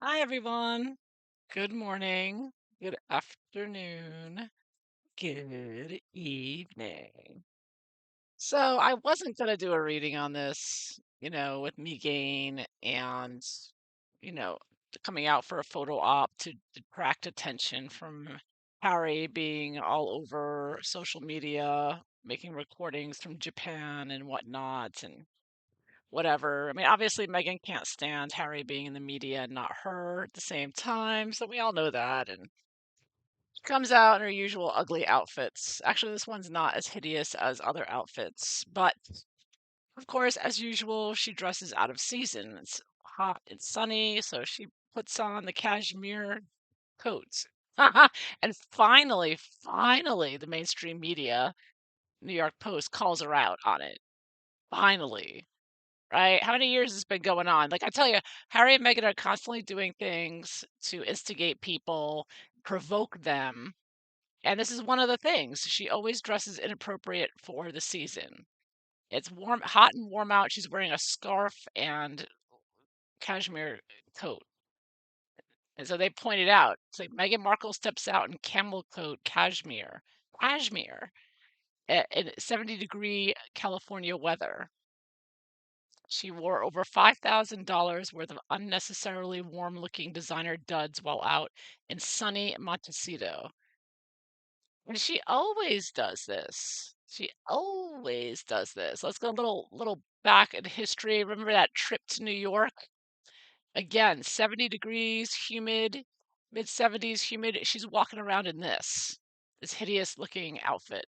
Hi, everyone. Good morning, good afternoon, good evening. So, I wasn't going to do a reading on this, with Meghan and, you know, coming out for a photo op to detract attention from Harry being all over social media, making recordings from Japan and whatnot, and whatever. I mean, obviously, Meghan can't stand Harry being in the media and not her at the same time, so we all know that. And she comes out in her usual ugly outfits. Actually, this one's not as hideous as other outfits, but of course, as usual, she dresses out of season. It's hot and sunny, so she puts on the cashmere coats. And finally, the mainstream media, New York Post, calls her out on it. Finally. Right? How many years has been going on? Like, I tell you, Harry and Meghan are constantly doing things to instigate people, provoke them, and this is one of the things. She always dresses inappropriate for the season. It's warm, hot and warm out. She's wearing a scarf and cashmere coat. And so they pointed out, it's like Meghan Markle steps out in camel coat, cashmere, in 70-degree California weather. She wore over $5,000 worth of unnecessarily warm-looking designer duds while out in sunny Montecito. And she always does this. She always does this. Let's go a little back in history. Remember that trip to New York? Again, 70 degrees, humid, mid 70s, humid. She's walking around in this hideous looking outfit.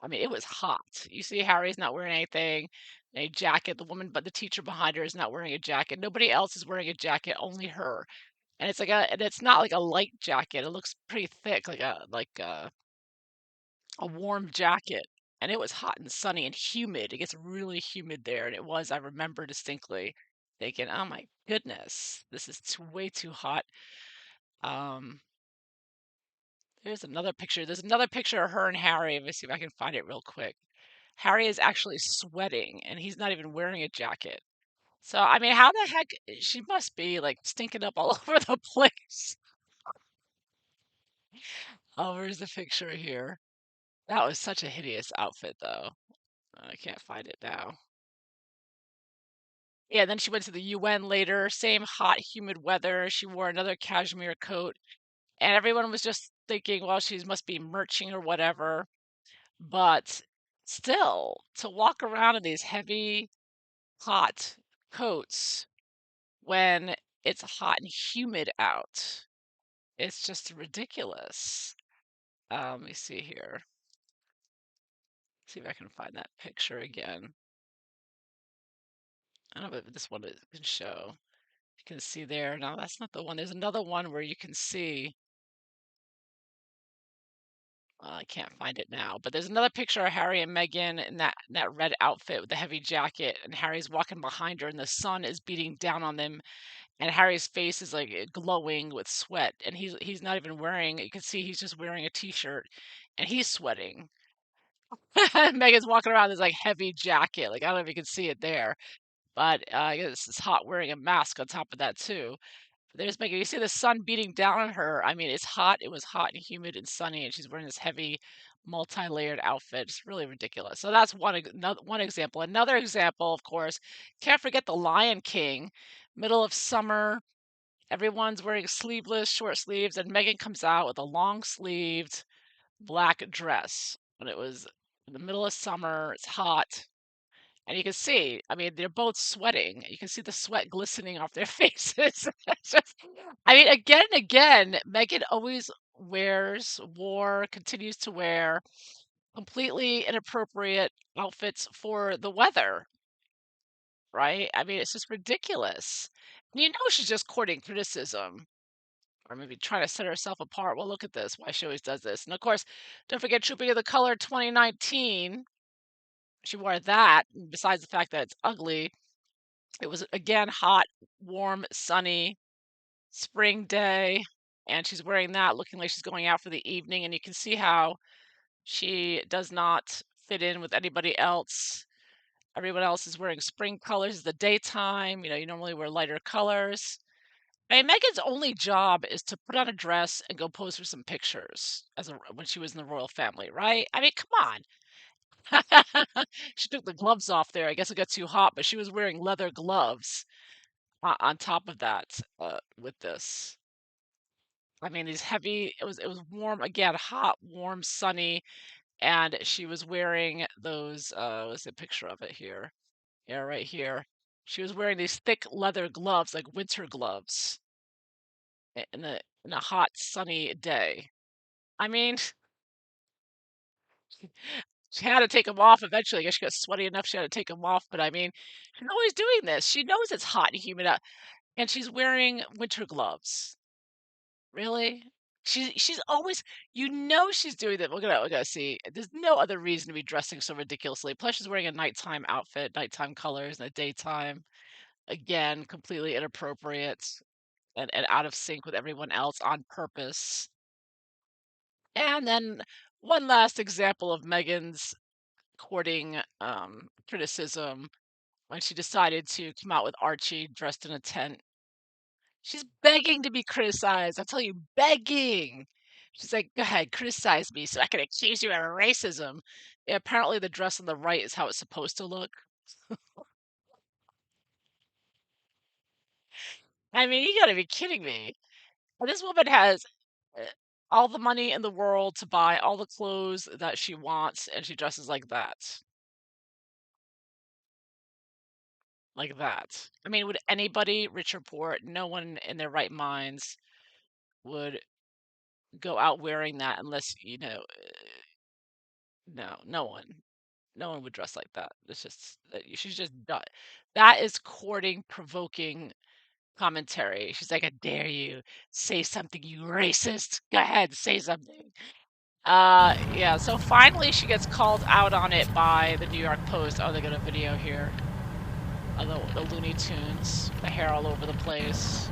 I mean, it was hot. You see Harry's not wearing anything, a jacket. But the teacher behind her is not wearing a jacket. Nobody else is wearing a jacket, only her. And it's not like a light jacket. It looks pretty thick, like a warm jacket. And it was hot and sunny and humid. It gets really humid there, and it was. I remember distinctly thinking, "Oh my goodness, this is way too hot." Um, there's another picture. There's another picture of her and Harry. Let me see if I can find it real quick. Harry is actually sweating and he's not even wearing a jacket. So, I mean, how the heck she must be like stinking up all over the place. Oh, where's the picture here? That was such a hideous outfit, though. I can't find it now. Yeah, then she went to the UN later, same hot, humid weather. She wore another cashmere coat, and everyone was just thinking, well, she must be merching or whatever. But still, to walk around in these heavy, hot coats when it's hot and humid out. It's just ridiculous. Let me see here. See if I can find that picture again. I don't know if this one can show. You can see there. No, that's not the one. There's another one where you can see. I can't find it now, but there's another picture of Harry and Meghan in that red outfit with the heavy jacket, and Harry's walking behind her, and the sun is beating down on them, and Harry's face is like glowing with sweat, and he's not even wearing. You can see he's just wearing a t-shirt, and he's sweating. Megan's walking around in this like heavy jacket. Like I don't know if you can see it there, but I guess it's hot wearing a mask on top of that too. But there's Megan. You see the sun beating down on her. I mean, it's hot. It was hot and humid and sunny, and she's wearing this heavy, multi-layered outfit. It's really ridiculous. So that's one example. Another example, of course, can't forget the Lion King. Middle of summer, everyone's wearing sleeveless, short sleeves, and Megan comes out with a long-sleeved black dress. And it was in the middle of summer, it's hot, and you can see, I mean, they're both sweating. You can see the sweat glistening off their faces. It's just, I mean, again and again, Megan always continues to wear completely inappropriate outfits for the weather, right? I mean, it's just ridiculous. And you know she's just courting criticism or maybe trying to set herself apart. Well, look at this, why she always does this. And of course, don't forget Trooping of the Color 2019. She wore that, and besides the fact that it's ugly. It was again hot, warm, sunny, spring day, and she's wearing that, looking like she's going out for the evening, and you can see how she does not fit in with anybody else. Everyone else is wearing spring colors in the daytime. You normally wear lighter colors. I mean, Meghan's only job is to put on a dress and go pose for some pictures as a when she was in the royal family, right? I mean, come on. She took the gloves off there. I guess it got too hot, but she was wearing leather gloves on top of that with this. I mean, these heavy. It was warm again, hot, warm, sunny, and she was wearing those. What's the picture of it here? Yeah, right here. She was wearing these thick leather gloves, like winter gloves, in a hot, sunny day. I mean, she had to take them off eventually. I guess she got sweaty enough she had to take them off. But I mean, she's always doing this. She knows it's hot and humid out, and she's wearing winter gloves. Really? She's always she's doing that. We're gonna see. There's no other reason to be dressing so ridiculously. Plus, she's wearing a nighttime outfit, nighttime colors in the daytime. Again, completely inappropriate and out of sync with everyone else on purpose. And then one last example of Meghan's courting criticism when she decided to come out with Archie dressed in a tent. She's begging to be criticized. I tell you, begging. She's like, go ahead, criticize me so I can accuse you of racism. Yeah, apparently, the dress on the right is how it's supposed to look. I mean, you gotta be kidding me. This woman has uh, all the money in the world to buy all the clothes that she wants, and she dresses like that. Like that. I mean, would anybody, rich or poor, no one in their right minds would go out wearing that unless, no, no one. No one would dress like that. It's just she's just done. That is courting, provoking commentary. She's like, "I dare you, say something, you racist. Go ahead, say something." Yeah. So finally, she gets called out on it by the New York Post. Oh, they got a video here of the Looney Tunes, the hair all over the place.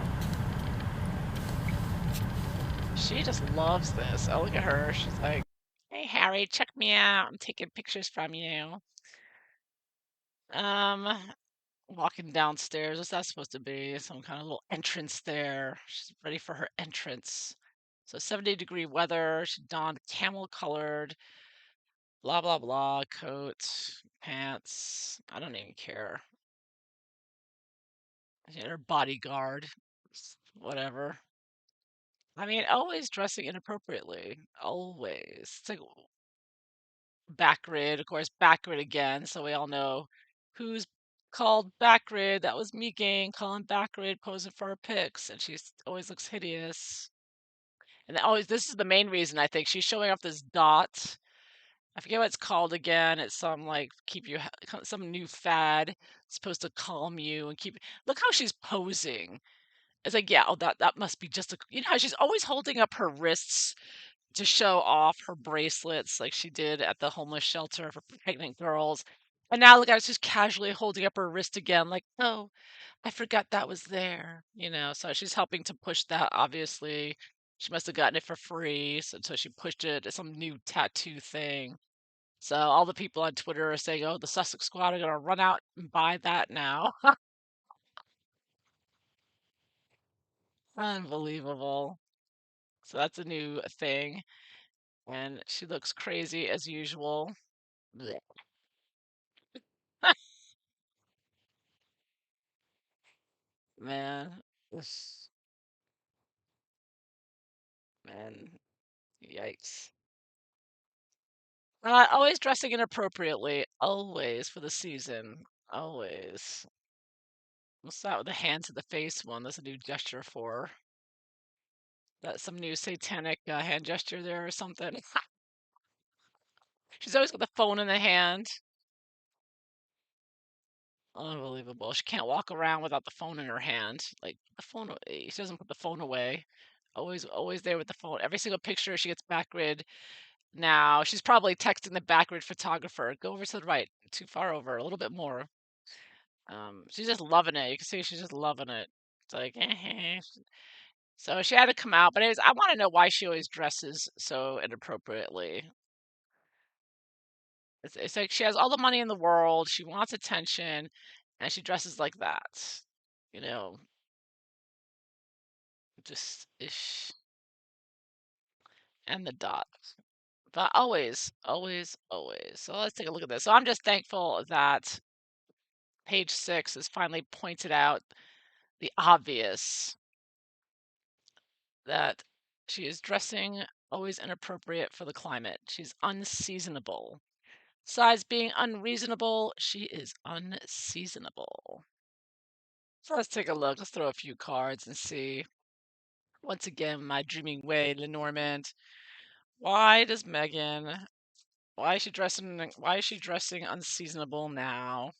She just loves this. Oh, look at her. She's like, "Hey, Harry, check me out. I'm taking pictures from you." Um, Walking downstairs. What's that supposed to be? Some kind of little entrance there. She's ready for her entrance. So 70-degree weather. She donned camel colored, blah, blah, blah, coat, pants. I don't even care. She had her bodyguard. Whatever. I mean, always dressing inappropriately. Always. It's like Backrid, of course, Backrid again. So we all know who's called Backrid. That was Meghan calling Backrid posing for her pics, and she always looks hideous. And always, this is the main reason I think she's showing off this dot. I forget what it's called again. It's some like keep you some new fad. It's supposed to calm you and keep. Look how she's posing. It's like, yeah, oh, that must be just a. You know how she's always holding up her wrists to show off her bracelets like she did at the homeless shelter for pregnant girls. And now look, I was just casually holding up her wrist again, like, oh, I forgot that was there, So she's helping to push that, obviously. She must have gotten it for free. So she pushed it as some new tattoo thing. So all the people on Twitter are saying, oh, the Sussex Squad are going to run out and buy that now. Unbelievable. So that's a new thing. And she looks crazy as usual. Blech. Man, this man, yikes. Always dressing inappropriately, always for the season, always. What's that with the hand to the face one? That's a new gesture for that some new satanic hand gesture there or something. She's always got the phone in the hand. Unbelievable. She can't walk around without the phone in her hand. Like the phone, she doesn't put the phone away. Always there with the phone. Every single picture she gets back grid. Now, she's probably texting the backward photographer, "Go over to the right, too far over, a little bit more." She's just loving it. You can see she's just loving it. It's like, So she had to come out, but anyways, I want to know why she always dresses so inappropriately. It's like she has all the money in the world, she wants attention, and she dresses like that. You know, just ish, and the dot. But always, always, always. So let's take a look at this. So I'm just thankful that page 6 has finally pointed out the obvious, that she is dressing always inappropriate for the climate. She's unseasonable. Besides being unreasonable, she is unseasonable. So let's take a look. Let's throw a few cards and see. Once again, my dreaming way, Lenormand. Why does Meghan? Why is she dressing unseasonable now?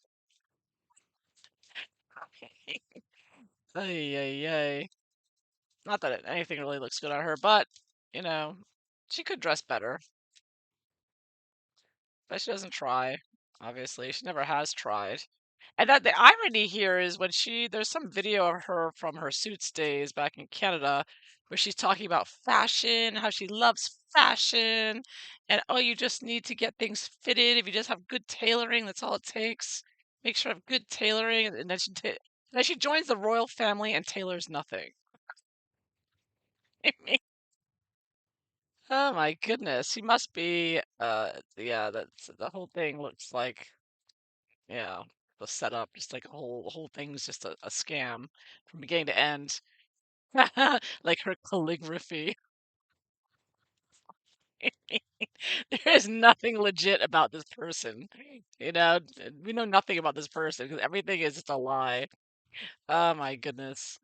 Ay, ay, ay. Not that anything really looks good on her, but you know, she could dress better. But she doesn't try. Obviously, she never has tried. And that the irony here is when there's some video of her from her Suits days back in Canada where she's talking about fashion, how she loves fashion, and oh, you just need to get things fitted. If you just have good tailoring, that's all it takes. Make sure you have good tailoring, and then she joins the royal family and tailors nothing. Oh my goodness, he must be. Yeah, that's the whole thing looks like. Yeah, the setup, just like whole thing's just a scam from beginning to end. Like her calligraphy. There is nothing legit about this person. We know nothing about this person because everything is just a lie. Oh my goodness.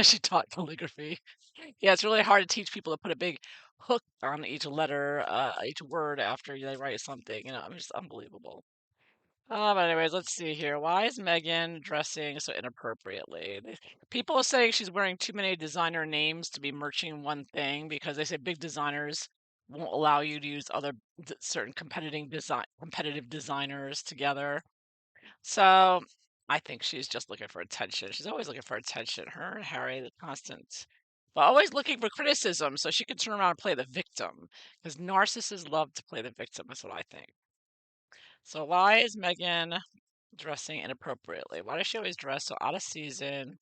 She taught calligraphy. Yeah, it's really hard to teach people to put a big hook on each letter, each word after they write something. I mean, it's unbelievable. But anyways, let's see here. Why is Megan dressing so inappropriately? People are saying she's wearing too many designer names to be merching one thing because they say big designers won't allow you to use other certain competitive designers together. So I think she's just looking for attention. She's always looking for attention. Her and Harry, the constant, but always looking for criticism so she can turn around and play the victim. Because narcissists love to play the victim. That's what I think. So why is Megan dressing inappropriately? Why does she always dress so out of season?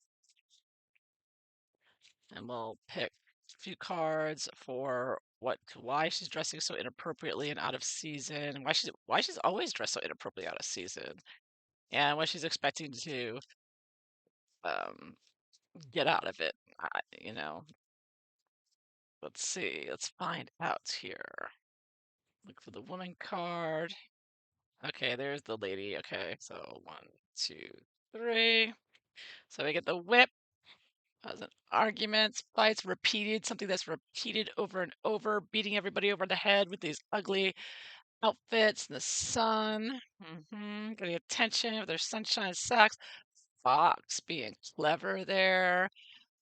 And we'll pick a few cards for why she's dressing so inappropriately and out of season, and why she's always dressed so inappropriately out of season, and what she's expecting to um get out of it. You know, let's see. Let's find out here. Look for the woman card. Okay, there's the lady. Okay, so 1, 2, 3. So we get the whip. As an arguments, fights, repeated, something that's repeated over and over, beating everybody over the head with these ugly outfits in the sun. Getting attention with their sunshine sacks. Fox being clever there.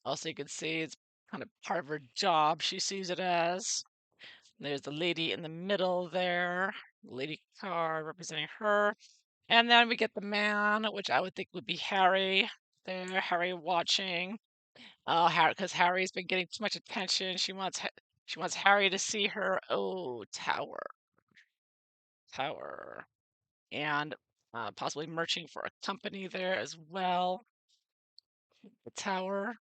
Also, you can see it's kind of part of her job. She sees it as. There's the lady in the middle there. Lady card representing her. And then we get the man, which I would think would be Harry. There, Harry watching. Oh, Harry, because Harry's been getting too much attention. She wants Harry to see her. Oh, tower, and possibly merching for a company there as well. The tower.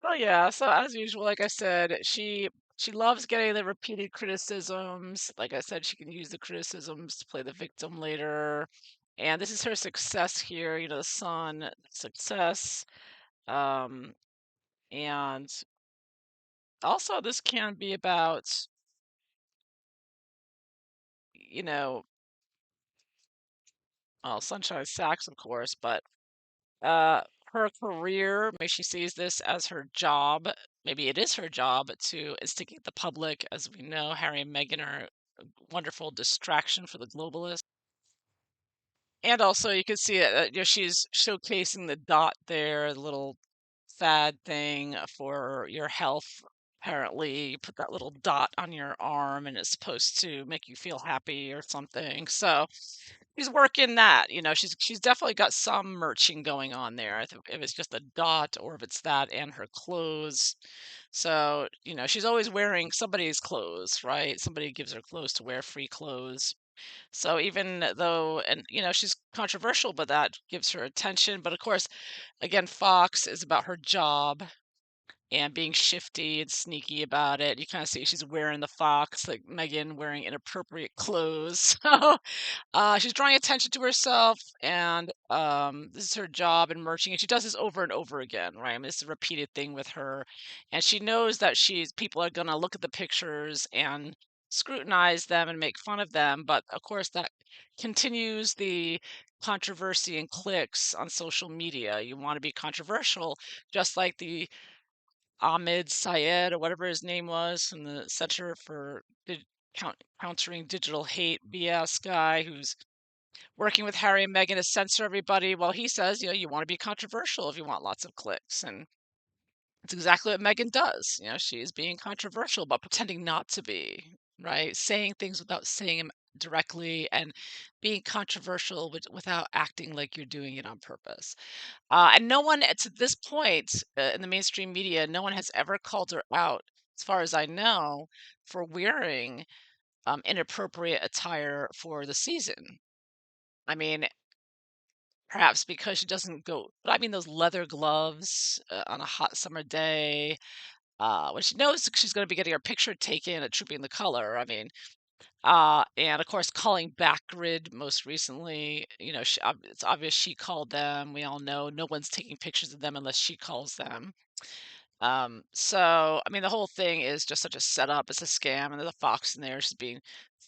Oh yeah. So as usual, like I said, she loves getting the repeated criticisms. Like I said, she can use the criticisms to play the victim later. And this is her success here. The sun success. Um, and also this can be about you know, well, Sunshine Sacks, of course, but uh, her career, maybe she sees this as her job. Maybe it is her job to instigate the public. As we know, Harry and Meghan are a wonderful distraction for the globalists. And also, you can see it. She's showcasing the dot there, the little fad thing for your health. Apparently, you put that little dot on your arm, and it's supposed to make you feel happy or something. So she's working that. She's definitely got some merching going on there. I think if it's just a dot or if it's that and her clothes. So she's always wearing somebody's clothes, right? Somebody gives her clothes to wear, free clothes. So even though, and she's controversial, but that gives her attention. But of course, again, Fox is about her job and being shifty and sneaky about it. You kind of see she's wearing the fox, like Megan wearing inappropriate clothes. So she's drawing attention to herself, and this is her job in merching, and she does this over and over again, right? I mean, it's a repeated thing with her, and she knows that people are gonna look at the pictures and scrutinize them and make fun of them, but of course that continues the controversy and clicks on social media. You want to be controversial, just like the Ahmed Syed or whatever his name was, from the Center for Countering Digital Hate BS guy, who's working with Harry and Meghan to censor everybody. Well, he says, you want to be controversial if you want lots of clicks. And it's exactly what Meghan does. She's being controversial, but pretending not to be, right? Saying things without saying them directly, and being controversial without acting like you're doing it on purpose. And no one to this point in the mainstream media, no one has ever called her out, as far as I know, for wearing inappropriate attire for the season. I mean, perhaps because she doesn't go, but I mean, those leather gloves on a hot summer day, when she knows she's going to be getting her picture taken at Trooping the Color. I mean, and of course, calling back grid most recently, it's obvious she called them. We all know no one's taking pictures of them unless she calls them. So I mean, the whole thing is just such a setup. It's a scam, and there's a fox in there. She's being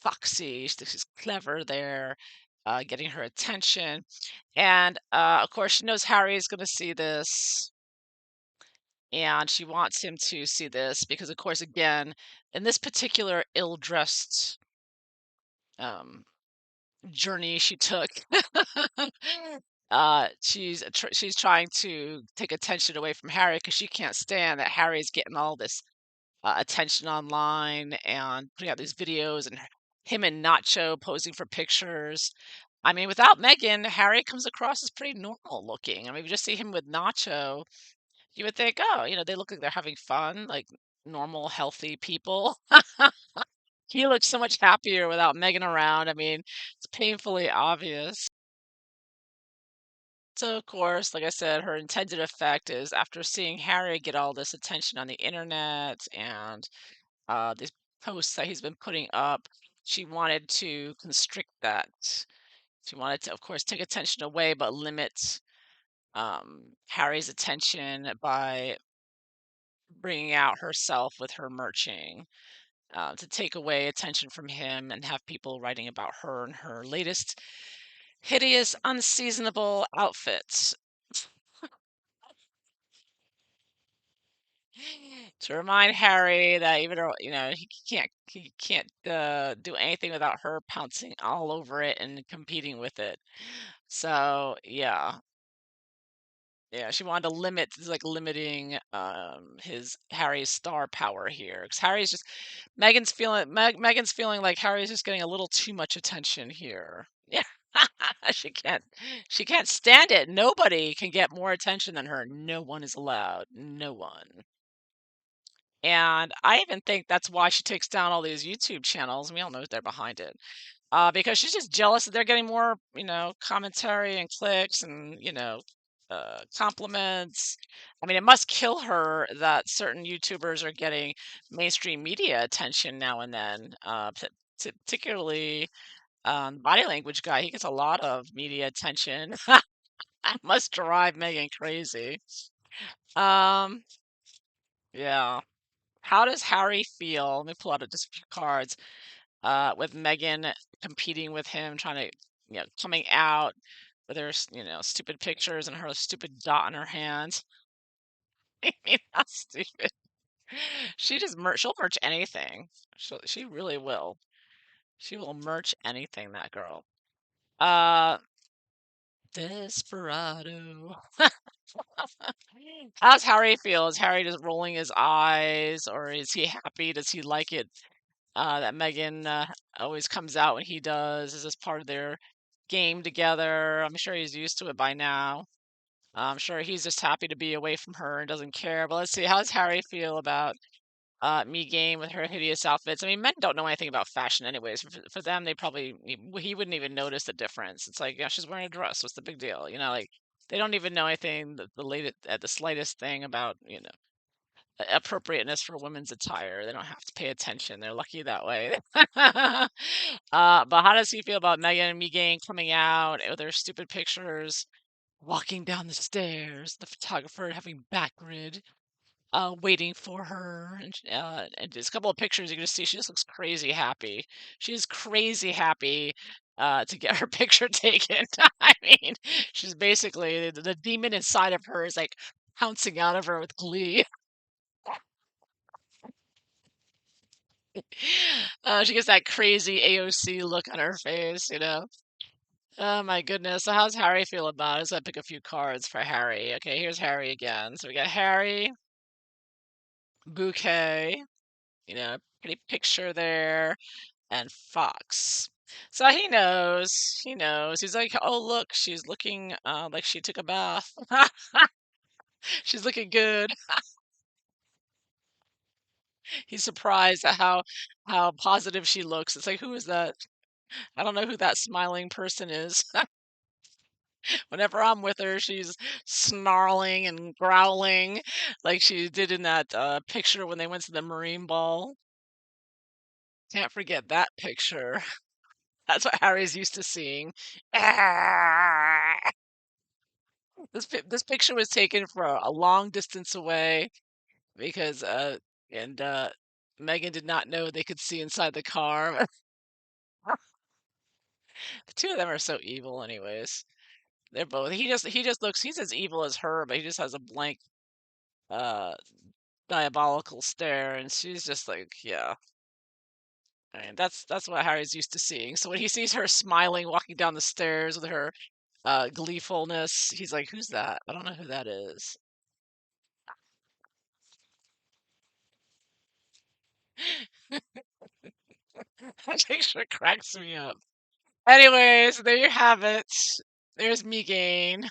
foxy. She thinks she's clever there, getting her attention. And of course, she knows Harry is going to see this, and she wants him to see this because, of course, again, in this particular ill-dressed um, journey she took, she's trying to take attention away from Harry because she can't stand that Harry's getting all this attention online and putting out these videos, and him and Nacho posing for pictures. I mean, without Megan, Harry comes across as pretty normal looking. I mean, if you just see him with Nacho, you would think, oh, they look like they're having fun, like normal, healthy people. He looks so much happier without Megan around. I mean, it's painfully obvious. So, of course, like I said, her intended effect is, after seeing Harry get all this attention on the internet and these posts that he's been putting up, she wanted to constrict that. She wanted to, of course, take attention away, but limit Harry's attention by bringing out herself with her merching, to take away attention from him and have people writing about her and her latest hideous, unseasonable outfits. To remind Harry that even though, he can't do anything without her pouncing all over it and competing with it. So yeah, yeah, she wanted to limit, it's like limiting his Harry's star power here, because Megan's feeling like Harry's just getting a little too much attention here. Yeah. she can't she can't stand it. Nobody can get more attention than her. No one is allowed. No one. And I even think that's why she takes down all these YouTube channels. We all know they're behind it. Because she's just jealous that they're getting more, commentary and clicks and, compliments. I mean, it must kill her that certain YouTubers are getting mainstream media attention now and then. Particularly body language guy, he gets a lot of media attention. That must drive Megan crazy. Um, yeah. How does Harry feel? Let me pull out just a few cards. With Megan competing with him, trying to, coming out with her, stupid pictures and her stupid dot in her hands. I mean, that's stupid. She'll merch anything. She really will. She will merch anything, that girl. Uh, Desperado. How's Harry feel? Is Harry just rolling his eyes, or is he happy? Does he like it that Megan always comes out when he does? Is this part of their game together? I'm sure he's used to it by now. I'm sure he's just happy to be away from her and doesn't care. But let's see, how does Harry feel about Meghan with her hideous outfits. I mean, men don't know anything about fashion anyways. For them, they probably he wouldn't even notice the difference. It's like, yeah, she's wearing a dress. What's the big deal? Like they don't even know anything the latest the slightest thing about appropriateness for women's attire. They don't have to pay attention. They're lucky that way. But how does he feel about Megan and Meghan coming out with their stupid pictures, walking down the stairs, the photographer having backgrid, waiting for her, and just a couple of pictures you can just see she just looks crazy happy. She's crazy happy to get her picture taken. I mean, she's basically the demon inside of her is like pouncing out of her with glee. She gets that crazy AOC look on her face. Oh my goodness. So how's Harry feel about it? So I pick a few cards for Harry. Okay, here's Harry again. So we got Harry, bouquet, pretty picture there, and fox. So he knows. He knows. He's like, oh look, she's looking like she took a bath. She's looking good. He's surprised at how positive she looks. It's like, who is that? I don't know who that smiling person is. Whenever I'm with her, she's snarling and growling like she did in that picture when they went to the Marine Ball. Can't forget that picture. That's what Harry's used to seeing. This picture was taken from a long distance away because and Megan did not know they could see inside the car. The two of them are so evil, anyways. They're both. He just looks. He's as evil as her, but he just has a blank uh diabolical stare, and she's just like, yeah. I mean, that's what Harry's used to seeing. So when he sees her smiling, walking down the stairs with her gleefulness, he's like, "Who's that? I don't know who that is." That picture cracks me up. Anyways, there you have it. There's Megan.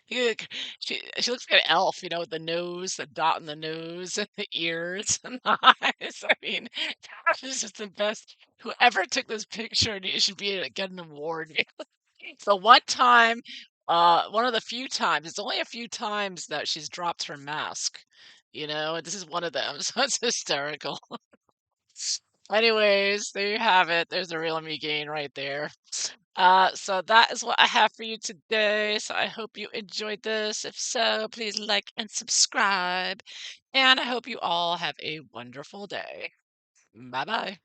You look- she looks like an elf, with the nose, the dot in the nose, and the ears and the eyes. I mean, that is just the best. Whoever took this picture should get an award. So one time, one of the few times, it's only a few times that she's dropped her mask, and this is one of them, so it's hysterical. Anyways, there you have it. There's the real me gain right there. So that is what I have for you today. So I hope you enjoyed this. If so, please like and subscribe. And I hope you all have a wonderful day. Bye bye.